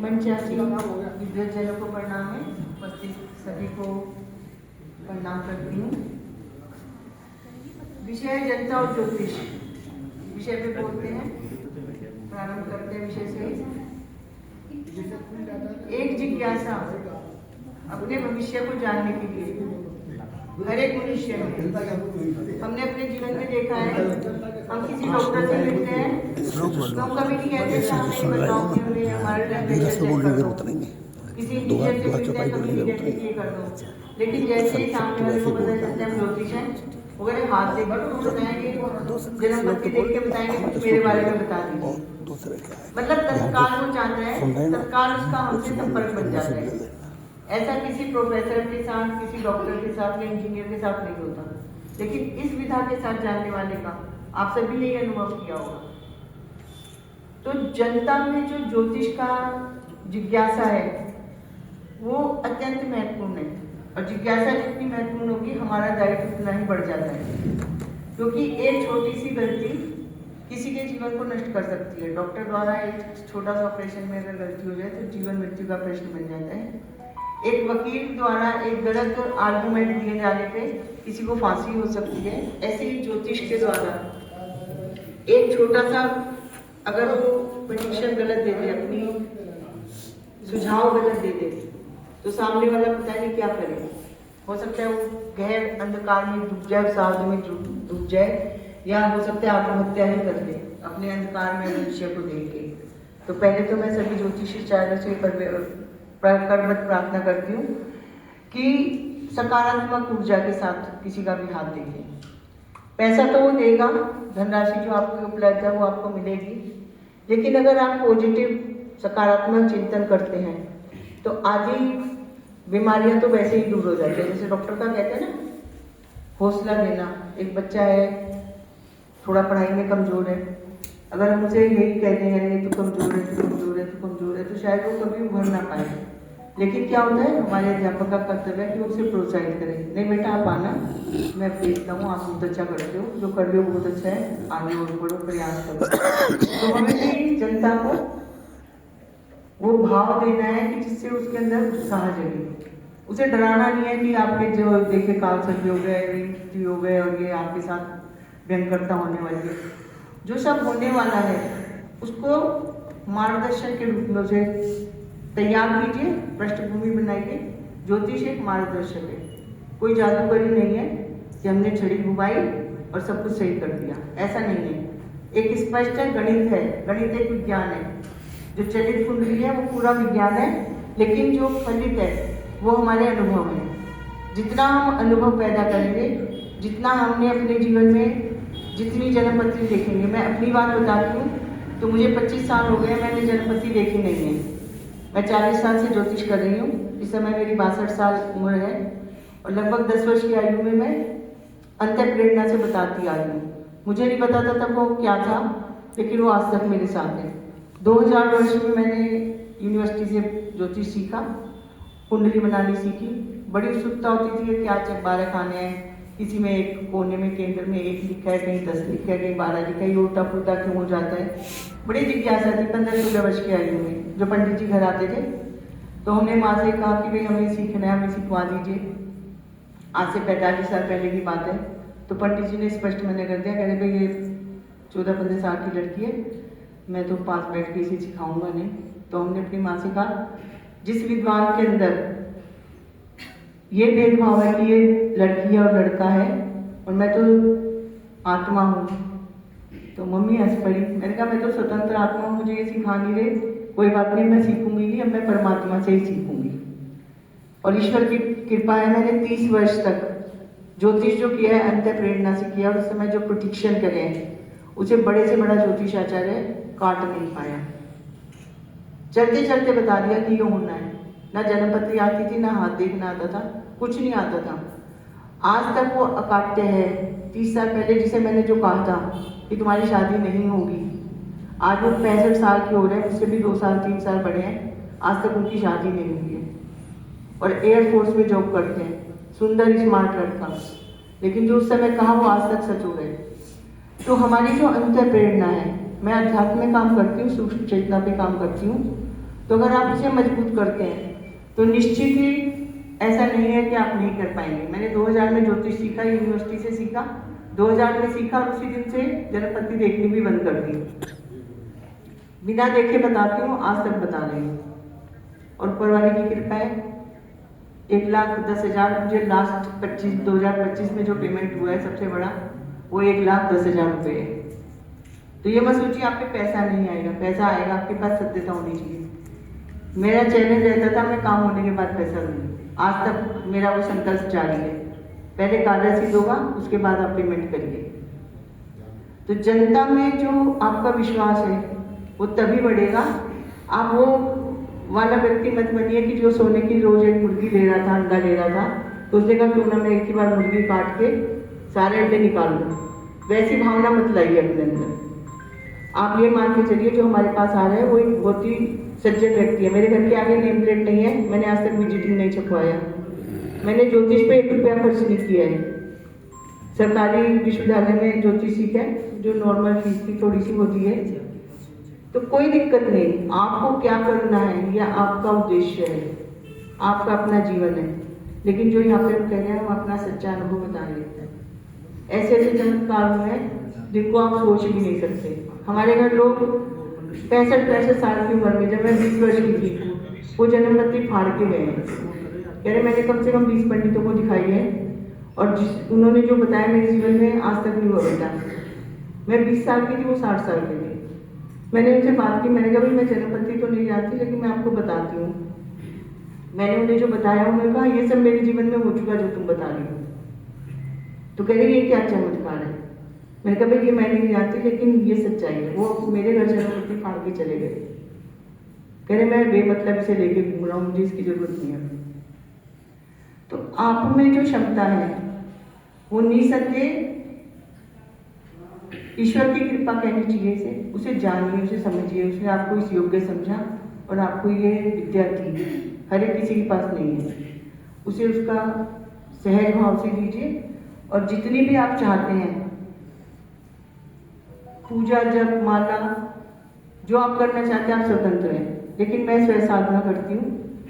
मंचासी विद्वजनों को प्रणाम है। उपस्थित सभी को प्रणाम करती हूँ। विषय जनता और ज्योतिष विषय पे बोलते हैं। प्रारंभ करते हैं विषय से। एक जिज्ञासा अपने भविष्य को जानने के लिए हर एक मनुष्य में हमने अपने जीवन में देखा है। हम किसी डॉक्टर से मिलते हैं तो हम कभी नहीं कहते कि हमें बताओ कि हमें हमारे टेम्परेचर चेक कर दो। किसी इंजीनियर से मिलते हैं कभी नहीं कहते कि ये कर दो। लेकिन जैसे ही सामने वाले को पता चलता है ज्योतिष है वगैरह हाथ देख तो बताएंगे, जन्मपत्ति देख के बताएंगे मेरे बारे में बता दीजिए। मतलब तत्काल वो चाहता है, तत्काल उसका हमसे संपर्क बन जाता है। ऐसा किसी प्रोफेसर के साथ, किसी डॉक्टर के साथ या इंजीनियर के साथ नहीं होता। लेकिन इस विधा के साथ जानने वाले का आप सभी ने ये अनुभव किया होगा। तो जनता में जो ज्योतिष का जिज्ञासा है वो अत्यंत महत्वपूर्ण है, और जिज्ञासा जितनी महत्वपूर्ण होगी हमारा दायित्व उतना ही बढ़ जाता है। क्योंकि एक छोटी सी गलती किसी के जीवन को नष्ट कर सकती है। डॉक्टर द्वारा एक छोटा सा ऑपरेशन में अगर गलती हो जाए तो जीवन मृत्यु का प्रश्न बन जाता है। एक वकील द्वारा एक गलत आर्गुमेंट दिए जाने पे किसी को फांसी हो सकती है। ऐसे ही ज्योतिष के द्वारा एक छोटा सा अगर वो प्रेडिक्शन गलत दे दे, अपनी सुझाव गलत दे दे, तो सामने वाला पता नहीं क्या करे। हो सकता है वो गहर अंधकार में डूब जाए, साधु में डूब जाए, या हो सकता है आत्महत्या ही कर ले अपने अंधकार में मनुष्य को देख के। तो पहले तो मैं सभी ज्योतिषी चारों से करबद्ध प्रार्थना करती हूँ कि सकारात्मक ऊर्जा के साथ किसी का भी हाथ देखें। पैसा तो वो देगा, धनराशि जो आपको उपलब्ध है वो आपको मिलेगी, लेकिन अगर आप पॉजिटिव सकारात्मक चिंतन करते हैं तो आधी बीमारियां तो वैसे ही दूर हो जाती है। जैसे डॉक्टर का कहते हैं ना, हौसला देना। एक बच्चा है थोड़ा पढ़ाई में कमजोर है, अगर हम उसे यही कहते हैं नहीं तो कमजोर है, तो कमजोर है, तो कमजोर है, तो शायद वो कभी उभर ना पाए। लेकिन क्या होता है, हमारे अध्यापक का कर्तव्य है कि उसे प्रोत्साहित करें। नहीं बेटा आप आना, मैं देखता हूँ आप बहुत अच्छा करते हो, जो कर रहे हो बहुत अच्छा है, आगे और बढ़ो, प्रयास करो। तो हमें भी जनता को वो भाव देना है कि जिससे उसके अंदर उत्साह जगे। उसे डराना नहीं है कि आपके जो देखे काल सर्दी हो गए, मृत्यु हो गए और ये आपके साथ भयंकरता होने वाली है। जो सब होने वाला है उसको मार्गदर्शन के रूप में उसे तैयार कीजिए, पृष्ठभूमि बनाइए। ज्योतिष एक मार्गदर्शक है, कोई जादूगरी नहीं है कि हमने छड़ी घुमाई और सब कुछ सही कर दिया, ऐसा नहीं है। एक स्पष्ट है, गणित है, गणित एक विज्ञान है। जो चलित कुंडली है वो पूरा विज्ञान है, लेकिन जो फलित है वो हमारे अनुभव है। जितना हम अनुभव पैदा करेंगे, जितना हमने अपने जीवन में जितनी जन्मपत्री देखेंगे। मैं अपनी बात बताती हूँ तो मुझे 25 साल हो गए, मैंने जन्मपत्री देखी नहीं है। मैं 40 साल से ज्योतिष कर रही हूँ। इस समय मेरी 62 साल उम्र है और लगभग 10 वर्ष की आयु में मैं अंत्य प्रेरणा से बताती आ रही हूँ। मुझे नहीं पता था तब वो क्या था, लेकिन वो आज तक मेरे साथ है। 2000 वर्ष में मैंने यूनिवर्सिटी से ज्योतिष सीखा, कुंडली बनानी सीखी। बड़ी उत्सुकता होती थी कि क्या 12 खाने हैं, किसी में एक कोने में केंद्र में 1 लिखा है, कहीं 10 लिखा है, कहीं 12 लिखा है, ये उल्टा पुल्टा क्यों हो जाता है। बड़ी जिज्ञासा थी 15-16 वर्ष की आयु में। जो पंडित जी घर आते थे तो हमने माँ से कहा कि भाई हमें सीखना है, हमें सिखवा दीजिए। आज से 45 साल पहले की बात है। तो पंडित जी ने स्पष्ट मना कर दिया, कह रहे भाई ये 14-15 साल की लड़की है, मैं तो पास बैठ के इसे सिखाऊंगा नहीं। तो हमने अपनी माँ से कहा जिस विद्वान के अंदर ये भेदभाव है कि ये लड़की है और लड़का है और मैं तो आत्मा हूँ, तो मम्मी हंस पड़ी। मैंने कहा मैं तो स्वतंत्र आत्मा हूँ, मुझे ये सिखा नहीं रहे, कोई बात नहीं, मैं सीखूंगी नहीं, अब मैं परमात्मा से ही सीखूंगी। और ईश्वर की कृपा है, मैंने 30 वर्ष तक ज्योतिष जो किया है अंत्य प्रेरणा से किया, और उस समय जो प्रोडिक्शन करे हैं उसे बड़े से बड़ा ज्योतिष आचार्य काट नहीं पाया। चलते चलते बता दिया कि ये होना है। ना जन्मपत्री आती थी, ना हाथ देखना आता था, कुछ नहीं आता था। आज तक वो अकाट्य है। 30 साल पहले जिसे मैंने जो कहा था कि तुम्हारी शादी नहीं होगी, आज वो 65 साल के हो रहे हैं, मुझसे भी 2 साल 3 साल बड़े हैं, आज तक उनकी शादी नहीं हुई है और एयरफोर्स में जॉब करते हैं, सुंदर स्मार्ट लड़का। लेकिन जो उस समय कहा वो आज तक सच हो गए। तो हमारी जो अंतर प्रेरणा है, मैं अध्यात्म में काम करती हूँ, सूक्ष्म चेतना पे काम करती हूँ, तो अगर आप इसे मजबूत करते हैं तो निश्चित ही ऐसा नहीं है कि आप नहीं कर पाएंगे। मैंने 2000 में ज्योतिष सीखा, यूनिवर्सिटी से सीखा, 2000 में सीखा और उसी दिन से जन्मपत्ति देखनी भी बंद कर दी। बिना देखे बताती हूँ, आज तक बता रही हूँ और ऊपर वाले की कृपा है। 1,10,000 मुझे लास्ट 2025 में जो पेमेंट हुआ है सबसे बड़ा, वो 1,10,000 रुपये है। तो ये मत सोचिए आप पे पैसा नहीं आएगा, पैसा आएगा, आपके पास सत्यता होनी चाहिए। मेरा चैलेंज रहता था मैं काम होने के बाद पैसा लूँगी, आज तक मेरा वो संकल्प जारी है। पहले कार्य सिद्ध होगा, उसके बाद आप पेमेंट करिए। तो जनता में जो आपका विश्वास है वो तभी बढ़ेगा। आप वो वाला व्यक्ति मत बनिए कि जो सोने की रोज एक मुर्गी ले रहा था, अंडा ले रहा था, तो उसने कहा क्यों ना मैं एक ही बार मुर्गी काट के सारे अंडे निकाल दूँ। वैसी भावना मत लाइए अपने अंदर। आप ये मान के चलिए जो हमारे पास आ रहा है वो एक बहुत ही सज्जन व्यक्ति है। मेरे घर के आगे नेम प्लेट नहीं है, मैंने आज तक विजिटिंग नहीं छपवाया, मैंने ज्योतिष पे 1 रुपया खर्च नहीं किया है। सरकारी विश्वविद्यालय में ज्योतिष सीखा है, जो नॉर्मल फीस की थोड़ी सी होती है, तो कोई दिक्कत नहीं। आपको क्या करना है यह आपका उद्देश्य है, आपका अपना जीवन है। लेकिन जो यहाँ पे हम कह रहे हैं हम अपना सच्चा अनुभव बता रहे हैं। ऐसे ऐसे चमत्कार हुए हैं जिनको आप सोच भी नहीं सकते। हमारे घर लोग 65 साल की उम्र में, जब मैं 20 वर्ष की थी, वो जन्मपत्ति फाड़ के गए हैं। कह रहे मैंने कम से कम 20 पंडितों को दिखाई है और उन्होंने जो बताया मेरे जीवन में आज तक नहीं हुआ बेटा। मैं 20 साल की थी, वो 60 साल के थे। मैंने उनसे बात की, मैंने कहा भाई मैं जन्मपत्ति तो नहीं जानती लेकिन मैं आपको बताती हूँ। मैंने उन्हें जो बताया उन्होंने कहा ये सब मेरे जीवन में हो चुका जो तुम बता रही हो। तो कह रही ये क्या चमत्कार है। मैंने कहा भाई ये मैं नहीं जानती लेकिन ये सच्चाई है। वो मेरे घर जन्मपत्ति फाड़ के चले गए। कह रहे मैं बेमतलब इसे लेके घूम रहा हूँ, मुझे इसकी जरूरत नहीं है। तो आप में जो क्षमता है वो निसंदेह ईश्वर की कृपा कहनी चाहिए इसे, उसे जानिए, उसे समझिए। उसने आपको इस योग्य समझा और आपको ये विद्या दी, हर एक किसी के पास नहीं है। उसे उसका सहज भाव से दीजिए और जितनी भी आप चाहते हैं पूजा, जप, माला, जो आप करना चाहते हैं आप स्वतंत्र हैं। लेकिन मैं स्वयं साधना करती हूँ।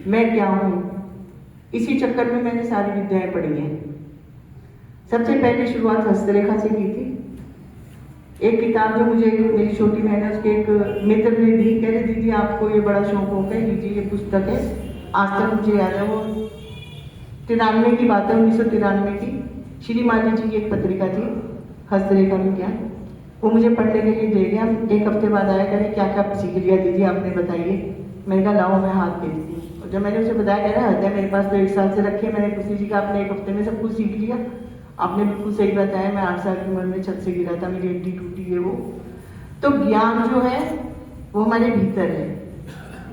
मैं क्या हूँ, इसी चक्कर में मैंने सारी विद्याएं पढ़ी हैं। सबसे पहले शुरुआत हस्तरेखा से की थी। एक किताब जो मुझे मेरी छोटी बहन है उसके एक मित्र ने दी, कह रहे दीदी आपको ये बड़ा शौक हो गया, लीजिए ये पुस्तक है। आज तक मुझे याद है, वो 93 की बात है, 1993 की। श्री माली जी की एक पत्रिका थी हस्तरेखा विज्ञान, वो मुझे पढ़ने के लिए दे गया। एक हफ्ते बाद आया, करें क्या क्या सीख लिया दीदी आपने बताइए। मैंने कहा लाओ मैं हाथ देती हूँ। और जब मैंने उसे बताया, कह रहा हृदय मेरे पास तो 1 साल से रखे, मैंने किसी जी का आपने 1 हफ्ते में सब कुछ सीख लिया। आपने बिल्कुल सही बताया, मैं 8 साल की उम्र में छत से गिरा था, मेरी हड्डी टूटी है। वो तो ज्ञान जो है वो हमारे भीतर है।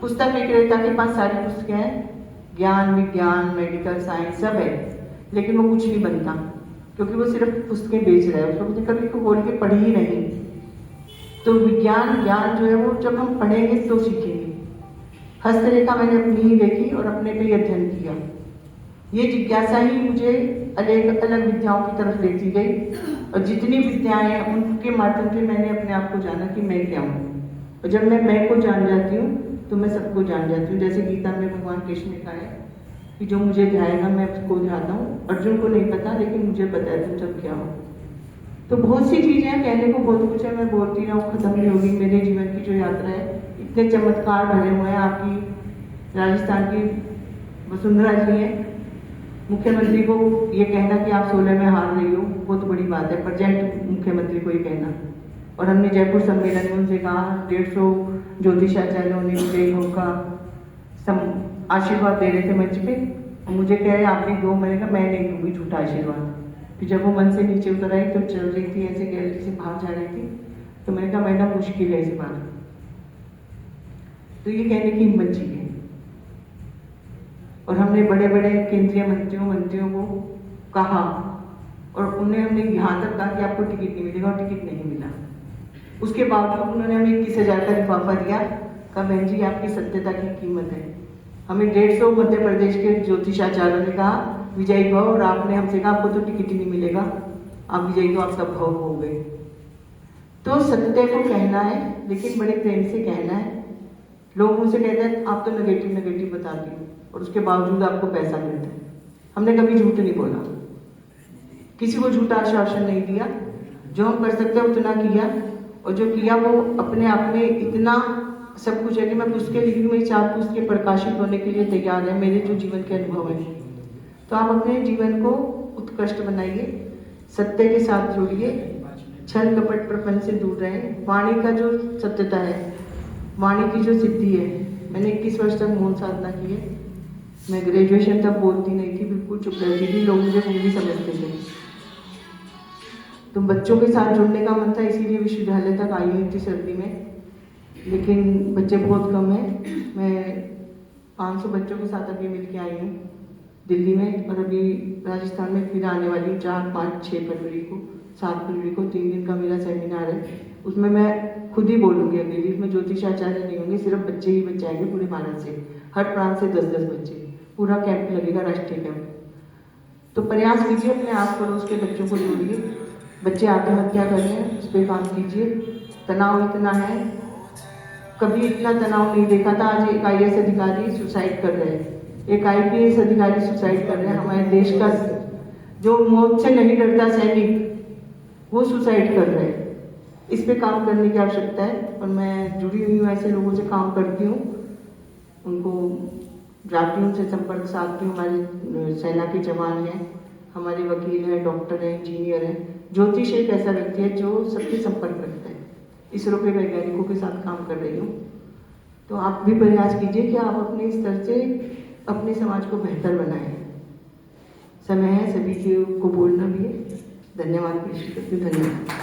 पुस्तक विक्रेता के पास सारी पुस्तकें हैं, ज्ञान, विज्ञान, मेडिकल साइंस सब है, लेकिन वो कुछ नहीं बनता क्योंकि वो सिर्फ पुस्तकें बेच रहा है, उसको मुझे कभी को खोल के पढ़ी ही नहीं। तो विज्ञान, ज्ञान जो है वो जब हम पढ़ेंगे तो सीखेंगे। हस्तरेखा मैंने अपनी ही देखी और अपने पे ही अध्ययन किया। ये जिज्ञासा ही मुझे अलग अलग विद्याओं की तरफ लेती गई और जितनी विद्याएं हैं उनके माध्यम से मैंने अपने आप को जाना कि मैं क्या हूँ। और जब मैं को जान जाती हूँ तो मैं सबको जान जाती हूँ। जैसे गीता में भगवान कृष्ण ने कहा है कि जो मुझे ध्याएगा मैं उसको ध्याता हूँ। अर्जुन को नहीं पता लेकिन मुझे पता है तुम सब क्या हो। तो बहुत सी चीज़ें हैं, कहने को बहुत कुछ है, मैं बोलती रहूँ खत्म नहीं होगी। मेरे जीवन की जो यात्रा है, इतने चमत्कार भरे हुए हैं। आपकी राजस्थान की वसुंधरा जी है, मुख्यमंत्री को ये कहना कि आप 16 में हार रही हो बहुत बड़ी बात है, प्रेजेंट मुख्यमंत्री को ये कहना। और हमने जयपुर सम्मेलन में उनसे कहा, 150 ज्योतिषाचार्यों ने मुझे उनका आशीर्वाद दे रहे थे मंच पे, और मुझे कह रहे आप भी दो। मैंने कहा मैं नहीं दूंगी झूठा आशीर्वाद। फिर जब वो मन से नीचे उतर आई तो चल रही थी ऐसे, गैलरी से बाहर जा रही थी, तो मैंने कहा मैडम मुश्किल है इस बार। तो ये कहने की हिम्मत चाहिए। और हमने बड़े बड़े केंद्रीय मंत्रियों को कहा और उन्हें हमने यहाँ तक कहा कि आपको टिकट नहीं मिलेगा, और टिकट नहीं मिला। उसके बावजूद उन्होंने हमें 21,000 का लिफाफा दिया, कहा बहन जी आपकी सत्यता की कीमत है। हमें 150 मध्य प्रदेश के ज्योतिषाचार्यों ने कहा विजयी भव, और आपने हमसे कहा आपको तो टिकट ही नहीं मिलेगा, आप विजयी तो आप सब भव हो गए। तो सत्य को कहना है लेकिन बड़े प्रेम से कहना है। लोग मुझसे कहते हैं आप तो नेगेटिव बताती हो और उसके बावजूद आपको पैसा मिलता है। हमने कभी झूठ नहीं बोला, किसी को झूठा आश्वासन नहीं दिया। जो हम कर सकते हैं उतना किया, और जो किया वो अपने आप में इतना सब कुछ है कि मैं पुस्तकें लिखी, मेरी 4 पुस्तकें प्रकाशित होने के लिए तैयार है, मेरे जो जीवन के अनुभव हैं। तो आप अपने जीवन को उत्कृष्ट बनाइए, सत्य के साथ जुड़िए, छल कपट प्रपंच से दूर रहें। वाणी का जो सत्यता है, वाणी की जो सिद्धि है, मैंने 21 वर्ष तक मौन साधना की है। मैं ग्रेजुएशन तक बोलती नहीं थी, बिल्कुल चुप रहती थी, लोग मुझे मूवी समझते थे। तो बच्चों के साथ जुड़ने का मन था, इसीलिए विश्वविद्यालय तक आई हुई थी सर्दी में, लेकिन बच्चे बहुत कम हैं। मैं 500 बच्चों के साथ अभी मिल के आई हूँ दिल्ली में, और अभी राजस्थान में फिर आने वाली हूँ 4, 5, 6 फरवरी को, 7 फरवरी को 3 दिन का मेरा सेमिनार है। उसमें मैं खुद ही बोलूँगी अकेली, उसमें ज्योतिषाचार्य नहीं होंगे, सिर्फ बच्चे ही बच्चे आएंगे पूरे भारत से, हर प्रांत से 10-10 बच्चे, पूरा कैंप लगेगा, राष्ट्रीय कैंप। तो प्रयास कीजिए, अपने आस पड़ोस के बच्चों को जोड़िए। बच्चे आत्महत्या कर रहे हैं, उस पर काम कीजिए। तनाव इतना है, कभी इतना तनाव नहीं देखा था। आज एक IAS अधिकारी सुसाइड कर रहे हैं, एक IPS अधिकारी सुसाइड कर रहे हैं। हमारे देश का जो मौत से नहीं डरता सैनिक, वो सुसाइड कर रहे हैं। इस पे काम करने की आवश्यकता है, और मैं जुड़ी हुई हूँ, ऐसे लोगों से काम करती हूँ, उनको जाती हूँ, उनसे संपर्क साधती हूँ। हमारे सेना के जवान हैं, हमारे वकील हैं, डॉक्टर हैं, इंजीनियर हैं। ज्योतिष एक ऐसा व्यक्ति है जो सबके संपर्क रखता है। इसरो के वैज्ञानिकों के साथ काम कर रही हूँ। तो आप भी प्रयास कीजिए कि आप अपने स्तर से अपने समाज को बेहतर बनाएं। समय है सभी को बोलना भी है। धन्यवाद, पेश करती हूँ। धन्यवाद।